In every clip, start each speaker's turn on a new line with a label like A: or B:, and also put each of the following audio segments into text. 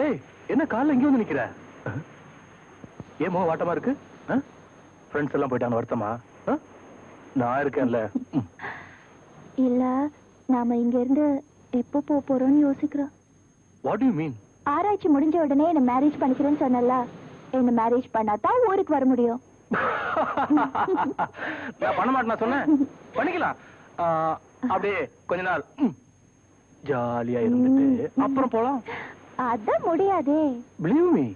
A: ஏய், என்ன காலைல இங்க வந்து நிக்கிற? ஏன் முகம் வாட்டமா இருக்கு? ஃப்ரெண்ட்ஸ் எல்லாம் போயிட்டாங்க, வருத்தமா? நான் இருக்கேன்ல.
B: இல்ல, நாம இங்க இருந்து எப்போ போறோம்னு யோசிக்கிறோம்.
A: What to you mean?
B: ஆராய்ச்சி முடிஞ்ச உடனே என்ன மேரேஜ் பண்ணிக்கிறேன்னு சொன்னல, என்ன மேரேஜ் பண்ணாதான் ஊருக்கு வர முடியும்.
A: நான் பண்ண மாட்டேன் சொன்னேன். பண்ணிக்கலாம். அப்படியே கொஞ்ச நாள் ஜாலியா இருந்துட்டு அப்புறம் போலாம்.
B: அதான் முடியாதே.
A: பிலீவ் மீ,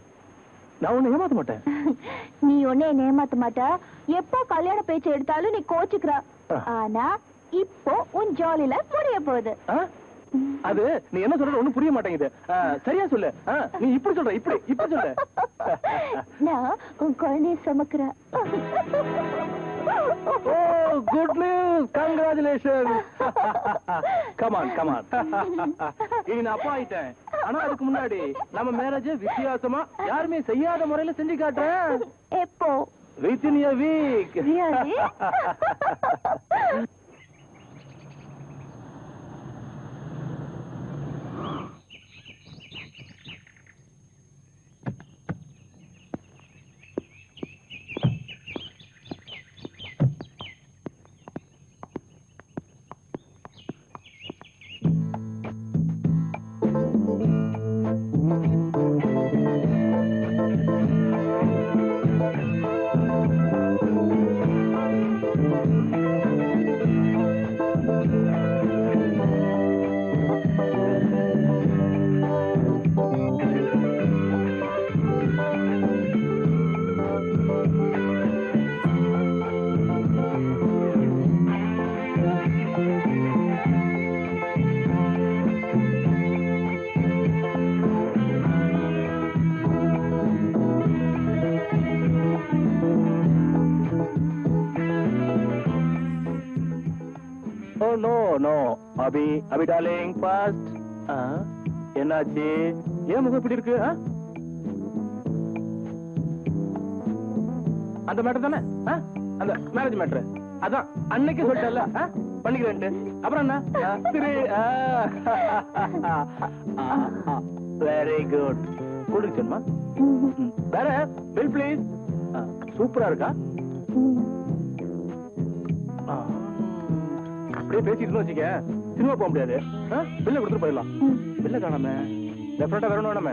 A: நான் உன்னை ஏமாத்த மாட்டேன்.
B: நீ ஒன்னே என்ன ஏமாத்த மாட்ட. எப்போ கல்யாண பேச்சு எடுத்தாலும் நீ கோச்சுக்கிற. ஆனா இப்போ உன் ஜாலி லைஃப் முடிய போகுது.
A: அது நீ என்ன சொல்ற ஒண்ணும் புரிய மாட்டேங்குது. சரியா சொல்லு. நீ இப்படி சொல்ற, இப்படி சொல்லு.
B: நான் உன் குழந்தைய சுமக்கிறேன்.
A: Oh, good news! Congratulations! Come on. இனி நான் அப்பா ஆயிட்டேன். ஆனா அதுக்கு முன்னாடி நம்ம மேரேஜ் வித்தியாசமா யாருமே செய்யாத முறையில செஞ்சு காட்டுறேன்.
B: எப்போ?
A: Within a week.
B: Really?
A: No. Abhi darling, fast. என்னாச்சு? ஏன் முகம் இப்படி இருக்கு? அந்த மேட்டர் தானே? அந்த மேரேஜ் மேட்டர். அதான் அன்னைக்கு சொல்லிட்டல பண்ணிக்கிறேன்ட்டு. அப்புறம் என்ன? Very good. குடிச்சேன்மா. வேற பில் ப்ளீஸ். சூப்பரா இருக்கா? அப்படியே பேசிட்டு வச்சுக்க, சினிமா போக முடியாது. பில்ல கொடுத்துட்டு போயிடலாம். பில்ல காணாம டெஃபினட்டா வரணும் வேணாமே.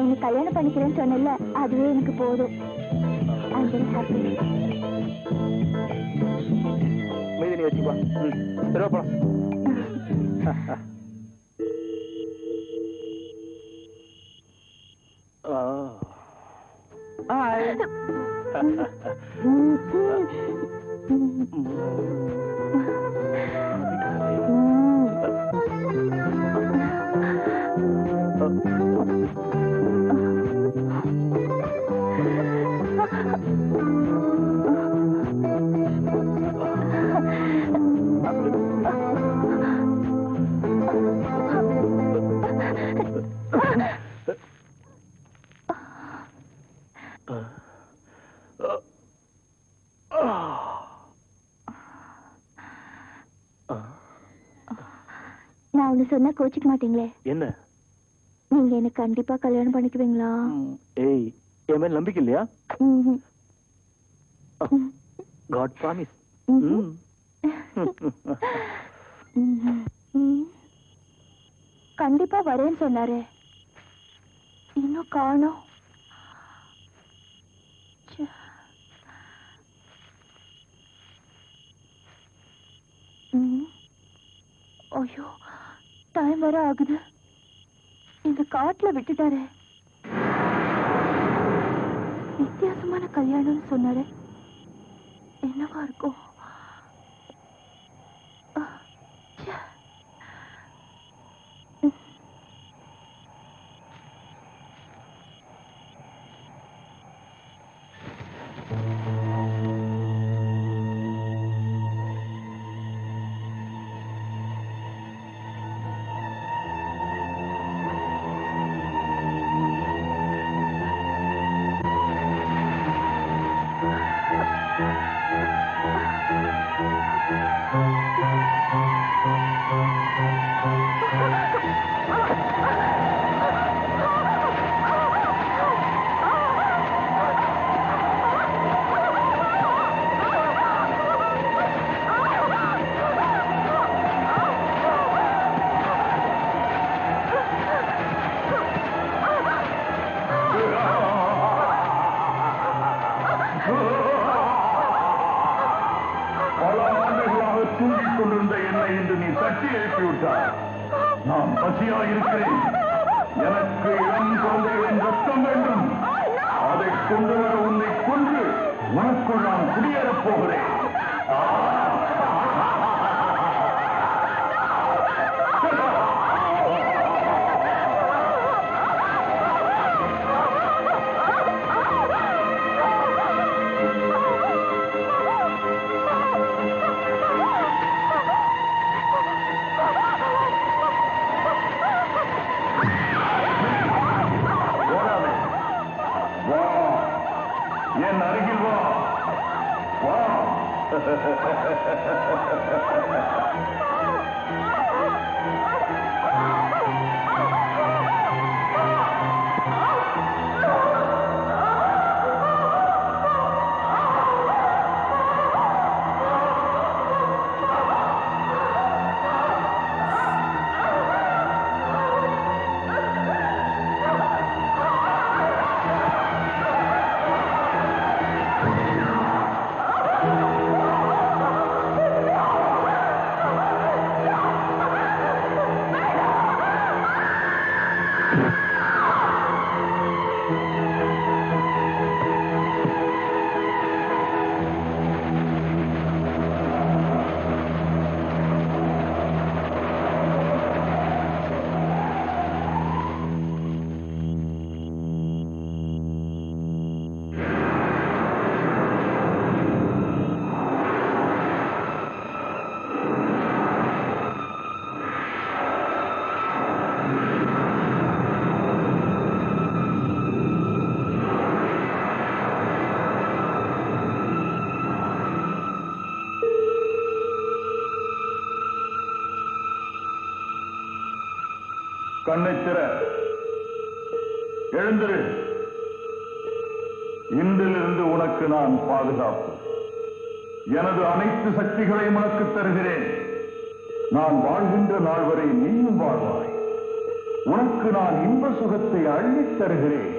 B: என்ன கல்யாணம் பண்ணிக்கிறேன்னு சொன்னல, அதுவே எனக்கு போதும்.
A: மீதி நீ வச்சுப்பா. சரி போலாம். ஹாய்.
B: நான் ஒண்ணு சொன்னா கோச்சிக்க மாட்டீங்களே?
A: என்ன?
B: நீங்க என்ன கண்டிப்பா கல்யாணம் பண்ணிக்குவீங்களா?
A: ஏய், என் மேல நம்பிக்கை இல்லையா? God promise.
B: கண்டிப்பா வரேன்னு சொன்னாரு, இன்னும் காணோம். ஐயோ, டைம் வர ஆகுது. இந்த காட்டுல விட்டுட்டாரு. வித்தியாசமான கல்யாணம்னு சொன்னாரு, என்னவா இருக்கும்?
C: யாரை என்று நீ தட்டி எழுப்பிவிட்டாய். நான் பசியாக இருக்கிறேன். எனக்கு இளம் குழந்தைகளின் ரத்தம் வேண்டும். அதை கொண்டு வர உன்னை கொன்று உனக்குள் நான் குடியேறப் போகிறேன். என் அருகில் வா. வா. கண்ணைத் திற. எழுந்திரு. இன்றிலிருந்து உனக்கு நான் பாதுகாப்பு. எனது அனைத்து சக்திகளையும் உனக்கு தருகிறேன். நான் வாழ்கின்ற நாள் வரை நீயும் வாழ்வாய். உனக்கு நான் இன்ப சுகத்தை அள்ளித் தருகிறேன்.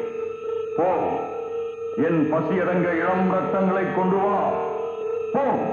C: போ. என் பசியடங்க இளம் ரத்தங்களை கொண்டு வா. போ.